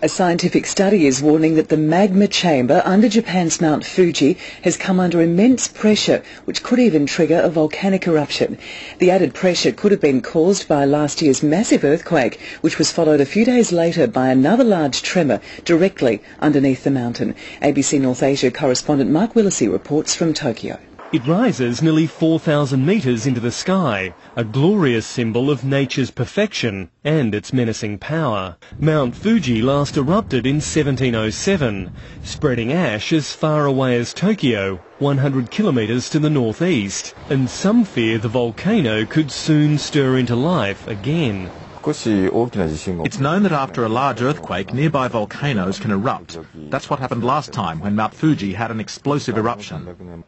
A scientific study is warning that the magma chamber under Japan's Mount Fuji has come under immense pressure, which could even trigger a volcanic eruption. The added pressure could have been caused by last year's massive earthquake, which was followed a few days later by another large tremor directly underneath the mountain. ABC North Asia correspondent Mark Willesee reports from Tokyo. It rises nearly 4,000 metres into the sky, a glorious symbol of nature's perfection and its menacing power. Mount Fuji last erupted in 1707, spreading ash as far away as Tokyo, 100 kilometres to the northeast, and some fear the volcano could soon stir into life again. It's known that after a large earthquake, nearby volcanoes can erupt. That's what happened last time when Mount Fuji had an explosive eruption.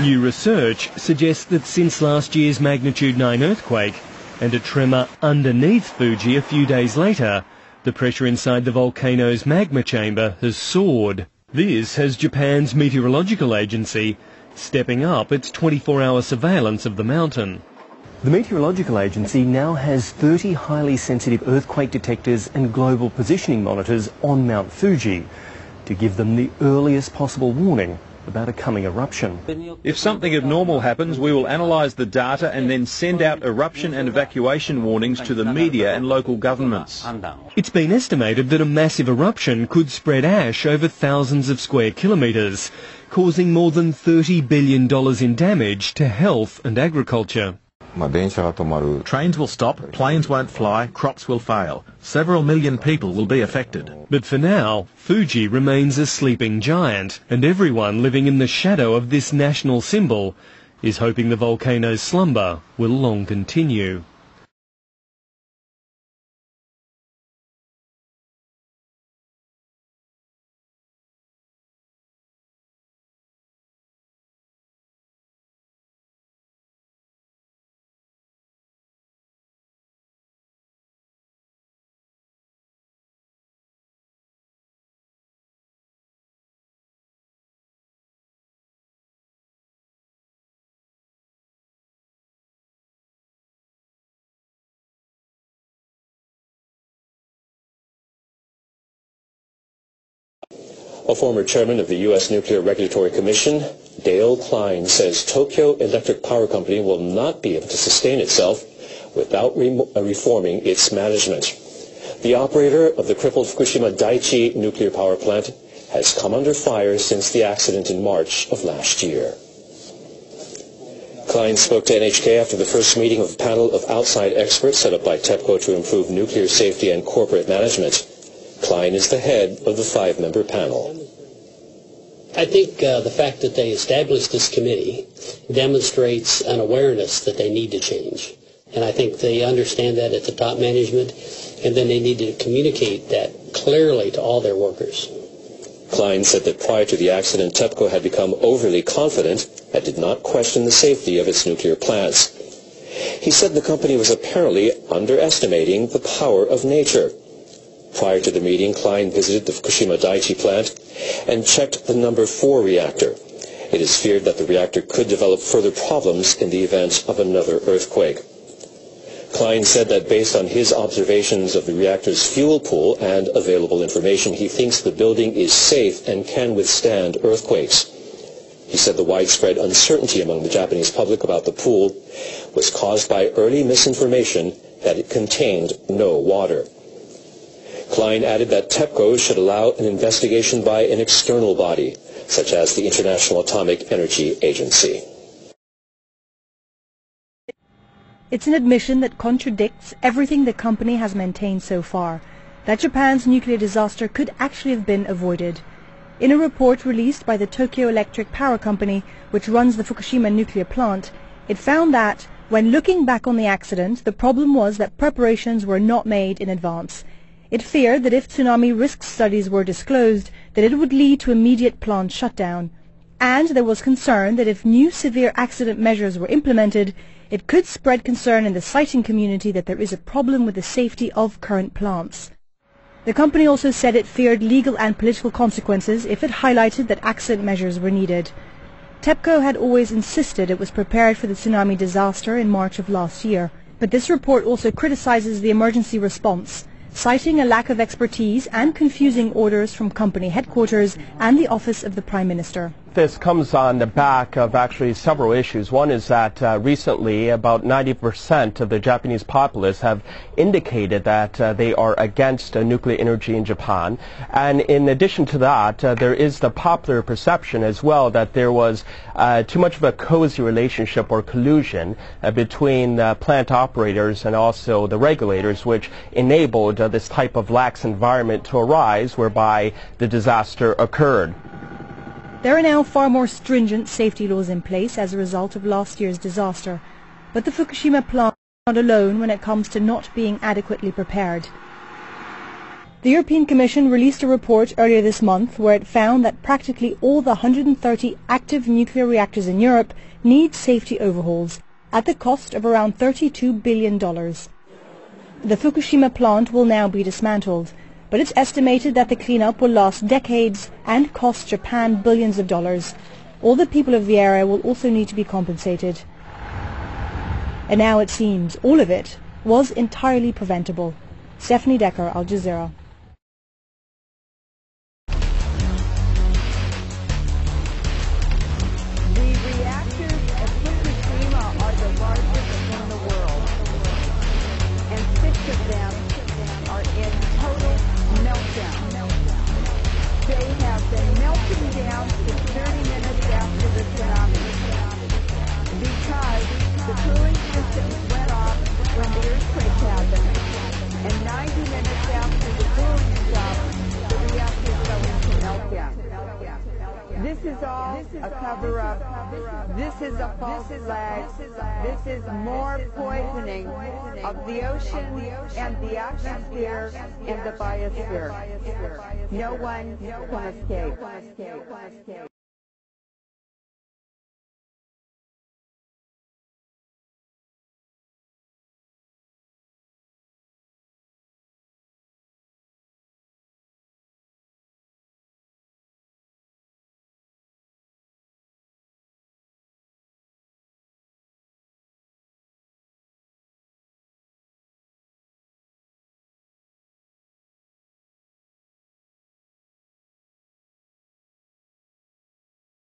New research suggests that since last year's magnitude 9 earthquake and a tremor underneath Fuji a few days later, the pressure inside the volcano's magma chamber has soared. This has Japan's meteorological agency stepping up its 24-hour surveillance of the mountain. The meteorological agency now has 30 highly sensitive earthquake detectors and global positioning monitors on Mount Fuji to give them the earliest possible warning about a coming eruption. If something abnormal happens, we will analyse the data and then send out eruption and evacuation warnings to the media and local governments. It's been estimated that a massive eruption could spread ash over thousands of square kilometres, causing more than $30 billion in damage to health and agriculture. Trains will stop, planes won't fly, crops will fail. Several million people will be affected. But for now, Fuji remains a sleeping giant, and everyone living in the shadow of this national symbol is hoping the volcano's slumber will long continue. A former chairman of the U.S. Nuclear Regulatory Commission, Dale Klein, says Tokyo Electric Power Company will not be able to sustain itself without reforming its management. The operator of the crippled Fukushima Daiichi nuclear power plant has come under fire since the accident in March of last year. Klein spoke to NHK after the first meeting of a panel of outside experts set up by TEPCO to improve nuclear safety and corporate management. Klein is the head of the 5-member panel. I think the fact that they established this committee demonstrates an awareness that they need to change. And I think they understand that at the top management, and then they need to communicate that clearly to all their workers. Klein said that prior to the accident, TEPCO had become overly confident and did not question the safety of its nuclear plants. He said the company was apparently underestimating the power of nature. Prior to the meeting, Klein visited the Fukushima Daiichi plant and checked the number 4 reactor. It is feared that the reactor could develop further problems in the event of another earthquake. Klein said that based on his observations of the reactor's fuel pool and available information, he thinks the building is safe and can withstand earthquakes. He said the widespread uncertainty among the Japanese public about the pool was caused by early misinformation that it contained no water. Klein added that TEPCO should allow an investigation by an external body, such as the International Atomic Energy Agency. It's an admission that contradicts everything the company has maintained so far, that Japan's nuclear disaster could actually have been avoided. In a report released by the Tokyo Electric Power Company, which runs the Fukushima nuclear plant, it found that, when looking back on the accident, the problem was that preparations were not made in advance. It feared that if tsunami risk studies were disclosed, that it would lead to immediate plant shutdown. And there was concern that if new severe accident measures were implemented, it could spread concern in the siting community that there is a problem with the safety of current plants. The company also said it feared legal and political consequences if it highlighted that accident measures were needed. TEPCO had always insisted it was prepared for the tsunami disaster in March of last year, but this report also criticizes the emergency response, citing a lack of expertise and confusing orders from company headquarters and the office of the Prime Minister. This comes on the back of actually several issues. One is that recently about 90% of the Japanese populace have indicated that they are against nuclear energy in Japan. And in addition to that, there is the popular perception as well that there was too much of a cozy relationship or collusion between plant operators and also the regulators, which enabled this type of lax environment to arise whereby the disaster occurred. There are now far more stringent safety laws in place as a result of last year's disaster, but the Fukushima plant is not alone when it comes to not being adequately prepared. The European Commission released a report earlier this month where it found that practically all the 130 active nuclear reactors in Europe need safety overhauls at the cost of around $32 billion. The Fukushima plant will now be dismantled, but it's estimated that the cleanup will last decades and cost Japan billions of dollars. All the people of the area will also need to be compensated. And now it seems all of it was entirely preventable. Stephanie Decker, Al Jazeera. The reactors at Fukushima are the largest in the world, and 6 of them are in total meltdown. They have been melting down for 30 minutes after the tsunami because the cooling systems went off when the earthquake happened, and 90 minutes after the cooling stopped, the reactors go into meltdown. This is all a cover-up. This is a false flag. This is more poisoning of the ocean and the atmosphere and the biosphere. No one can escape.